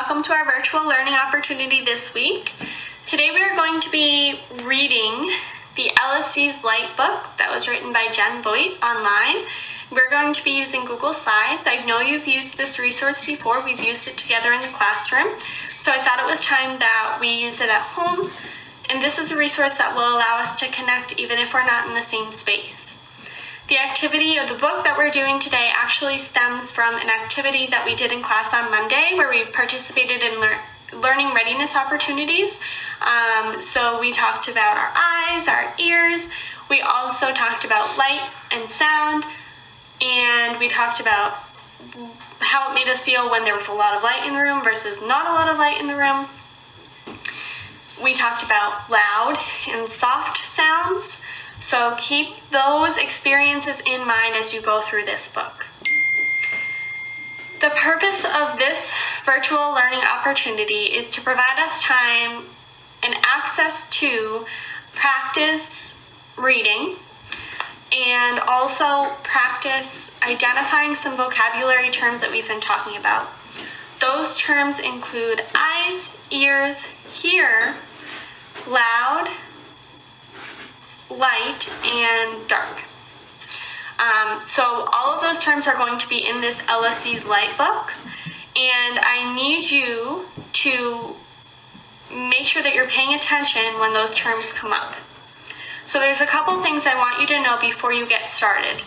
welcome to our virtual learning opportunity this week. Today we are going to be reading the LSC's Light book that was written by Jen Voigt online. We're going to be using Google Slides. I know you've used this resource before. We've used it together in the classroom. So I thought it was time that we use it at home. And this is a resource that will allow us to connect even if we're not in the same space. The activity of the book that we're doing today actually stems from an activity that we did in class on Monday where we participated in learning readiness opportunities. So we talked about our eyes, our ears. We also talked about light and sound. And we talked about how it made us feel when there was a lot of light in the room versus not a lot of light in the room. We talked about loud and soft sounds. So keep those experiences in mind as you go through this book. The purpose of this virtual learning opportunity is to provide us time and access to practice reading and also practice identifying some vocabulary terms that we've been talking about. Those terms include eyes, ears, hear, loud, light, and dark. So all of those terms are going to be in this LSC's Light book, and I need you to make sure that you're paying attention when those terms come up. So there's a couple things I want you to know before you get started.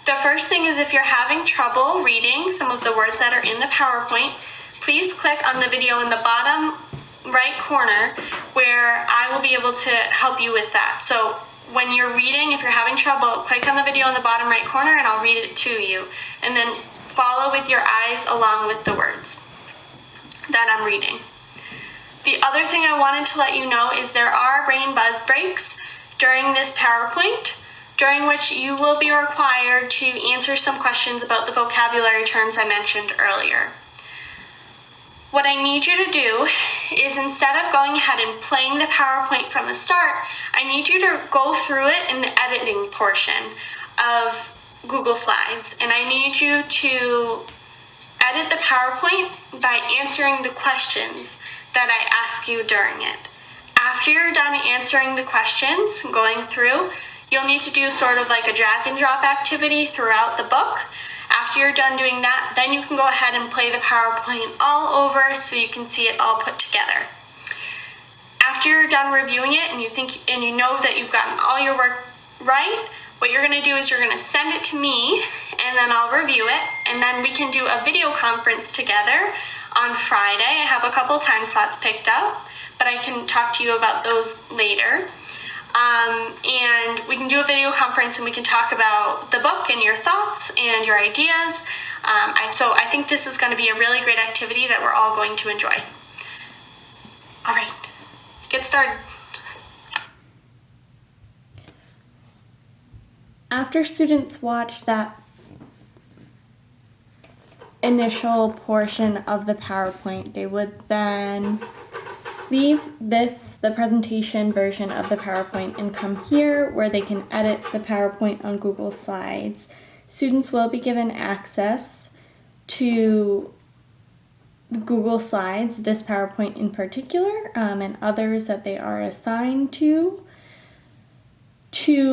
The first thing is if you're having trouble reading some of the words that are in the PowerPoint, please click on the video in the bottom right corner where I will be able to help you with that. So when you're reading, if you're having trouble, click on the video in the bottom right corner and I'll read it to you. And then follow with your eyes along with the words that I'm reading. The other thing I wanted to let you know is there are brain buzz breaks during this PowerPoint, during which you will be required to answer some questions about the vocabulary terms I mentioned earlier. What I need you to do is instead of going ahead and playing the PowerPoint from the start, I need you to go through it in the editing portion of Google Slides. And I need you to edit the PowerPoint by answering the questions that I ask you during it. After you're done answering the questions, going through, you'll need to do sort of like a drag and drop activity throughout the book. After you're done doing that, then you can go ahead and play the PowerPoint all over so you can see it all put together. After you're done reviewing it and you know that you've gotten all your work right, what you're going to do is you're going to send it to me and then I'll review it, and then we can do a video conference together on Friday. I have a couple time slots picked up, but I can talk to you about those later. And we can do a video conference and we can talk about the book and your thoughts and your ideas. So I think this is going to be a really great activity that we're all going to enjoy. All right, get started. After students watch that initial portion of the PowerPoint, they would then leave the presentation version of the PowerPoint and come here where they can edit the PowerPoint on Google Slides. Students will be given access to Google Slides, this PowerPoint in particular, and others that they are assigned to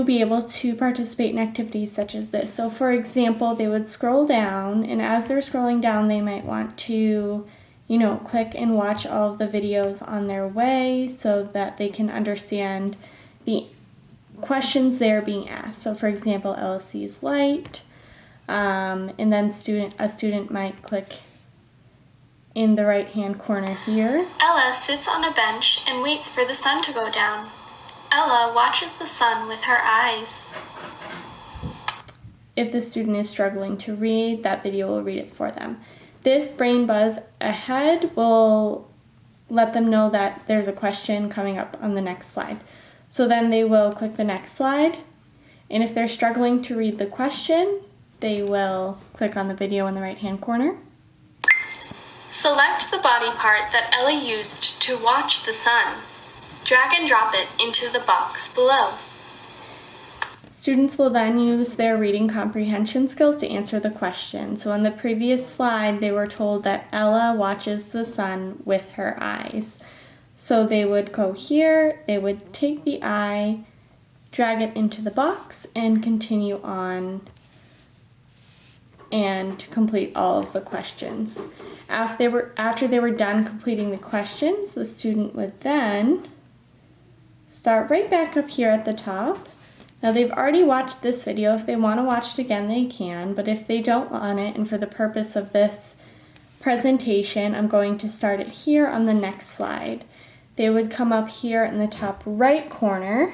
be able to participate in activities such as this. So for example, they would scroll down, and as they're scrolling down, they might want to click and watch all of the videos on their way so that they can understand the questions they're being asked. So for example, LSC's Light, and then a student might click in the right-hand corner here. Ella sits on a bench and waits for the sun to go down. Ella watches the sun with her eyes. If the student is struggling to read, that video will read it for them. This brain buzz ahead will let them know that there's a question coming up on the next slide. So then they will click the next slide, and if they're struggling to read the question, they will click on the video in the right-hand corner. Select the body part that Ella used to watch the sun. Drag and drop it into the box below. Students will then use their reading comprehension skills to answer the question. So on the previous slide, they were told that Ella watches the sun with her eyes. So they would go here, they would take the eye, drag it into the box, and continue on and complete all of the questions. After they were done completing the questions, the student would then start right back up here at the top. Now they've already watched this video. If they want to watch it again, they can, but if they don't want it, and for the purpose of this presentation, I'm going to start it here on the next slide. They would come up here in the top right corner,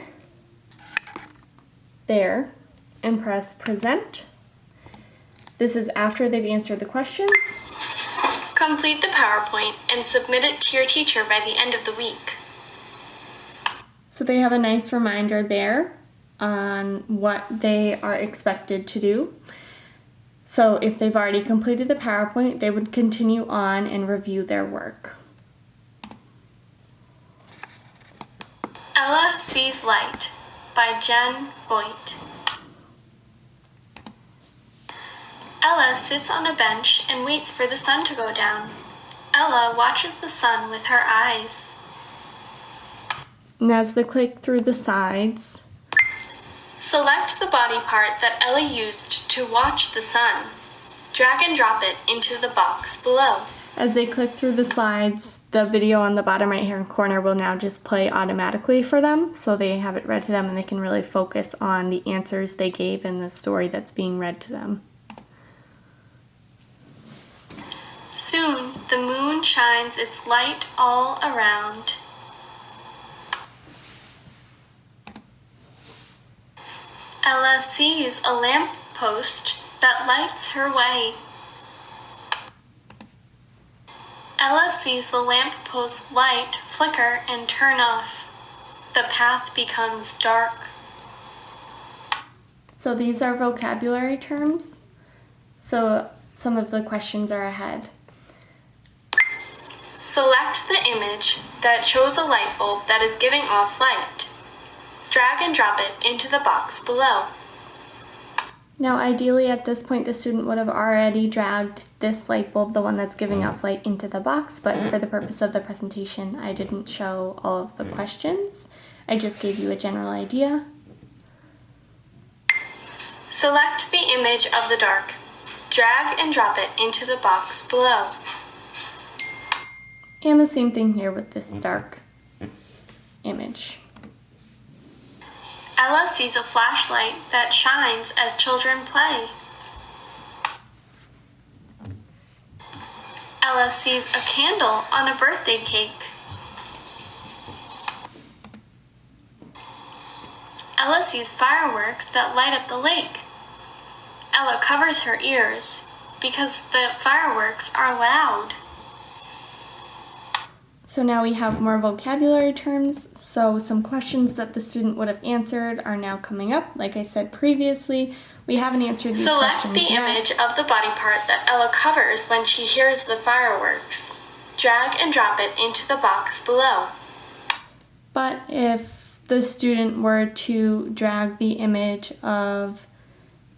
there, and press present. This is after they've answered the questions. Complete the PowerPoint and submit it to your teacher by the end of the week. So they have a nice reminder there on what they are expected to do. So if they've already completed the PowerPoint, they would continue on and review their work. Ella Sees Light by Jen Voigt. Ella sits on a bench and waits for the sun to go down. Ella watches the sun with her eyes. And as they click through the sides, Select the body part that Ella used to watch the sun. Drag and drop it into the box below. as they click through the slides, the video on the bottom right hand corner will now just play automatically for them, so they have it read to them and they can really focus on the answers they gave and the story that's being read to them. Soon the moon shines its light all around. Ella sees a lamp post that lights her way. Ella sees the lamp post light flicker and turn off. The path becomes dark. So these are vocabulary terms. So some of the questions are ahead. Select the image that shows a light bulb that is giving off light. Drag and drop it into the box below. Now ideally at this point the student would have already dragged this light bulb, the one that's giving off light, into the box, but for the purpose of the presentation I didn't show all of the questions. I just gave you a general idea. Select the image of the dark. Drag and drop it into the box below. And the same thing here with this dark image. Ella sees a flashlight that shines as children play. Ella sees a candle on a birthday cake. Ella sees fireworks that light up the lake. Ella covers her ears because the fireworks are loud. So now we have more vocabulary terms, so some questions that the student would have answered are now coming up. Like I said previously, we haven't answered these Select questions the yet. image of the body part that Ella covers when she hears the fireworks. Drag and drop it into the box below. But if the student were to drag the image of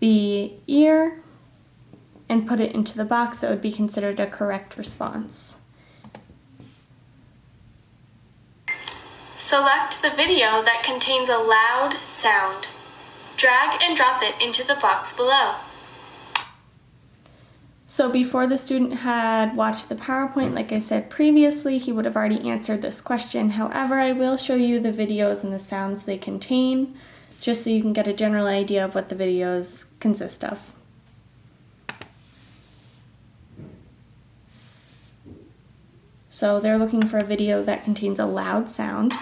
the ear and put it into the box, that would be considered a correct response. Select the video that contains a loud sound. Drag and drop it into the box below. So before the student had watched the PowerPoint, like I said previously, he would have already answered this question. However, I will show you the videos and the sounds they contain, just so you can get a general idea of what the videos consist of. So they're looking for a video that contains a loud sound.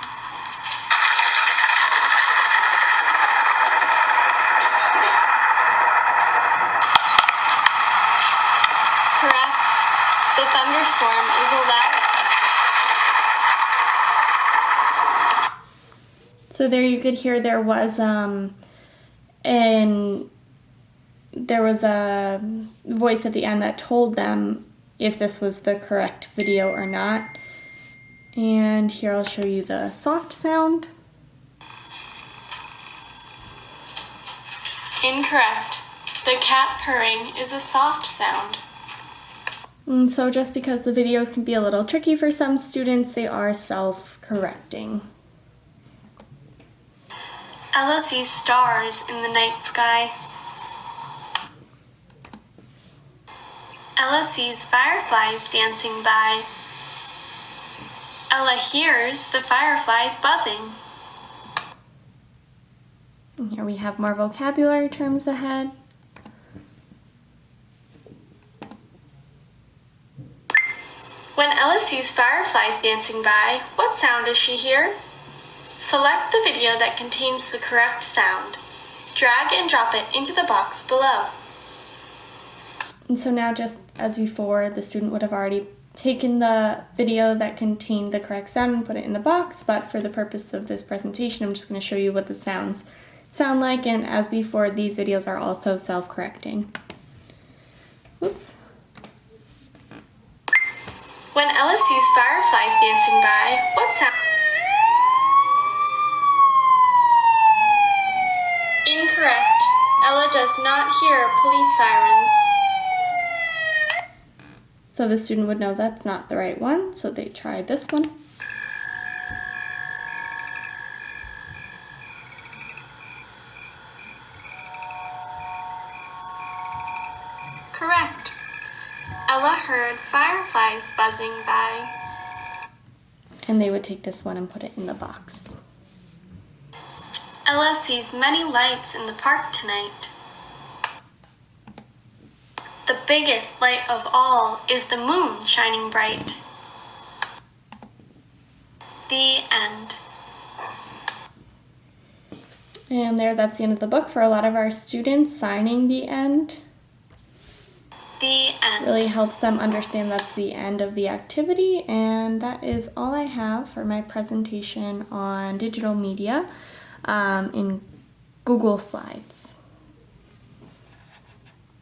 Correct. The thunderstorm is a loud sound. So there you could hear there was a voice at the end that told them if this was the correct video or not. And here I'll show you the soft sound. Incorrect. The cat purring is a soft sound. And so just because the videos can be a little tricky for some students, they are self-correcting. Ella sees stars in the night sky. Ella sees fireflies dancing by. Ella hears the fireflies buzzing. And here we have more vocabulary terms ahead. When Ella sees fireflies dancing by, what sound does she hear? Select the video that contains the correct sound. Drag and drop it into the box below. And so now, just as before, the student would have already taken the video that contained the correct sound and put it in the box, but for the purpose of this presentation, I'm just going to show you what the sounds sound like, and as before, these videos are also self-correcting. Oops. When Ella sees fireflies dancing by, what sound? Incorrect. Ella does not hear police sirens. So the student would know that's not the right one, so they try this one. Correct. Ella heard fireflies buzzing by. And they would take this one and put it in the box. Ella sees many lights in the park tonight. The biggest light of all is the moon shining bright. The end. And that's the end of the book for a lot of our students. Signing the end The end. really helps them understand that's the end of the activity. And that is all I have for my presentation on digital media in Google Slides.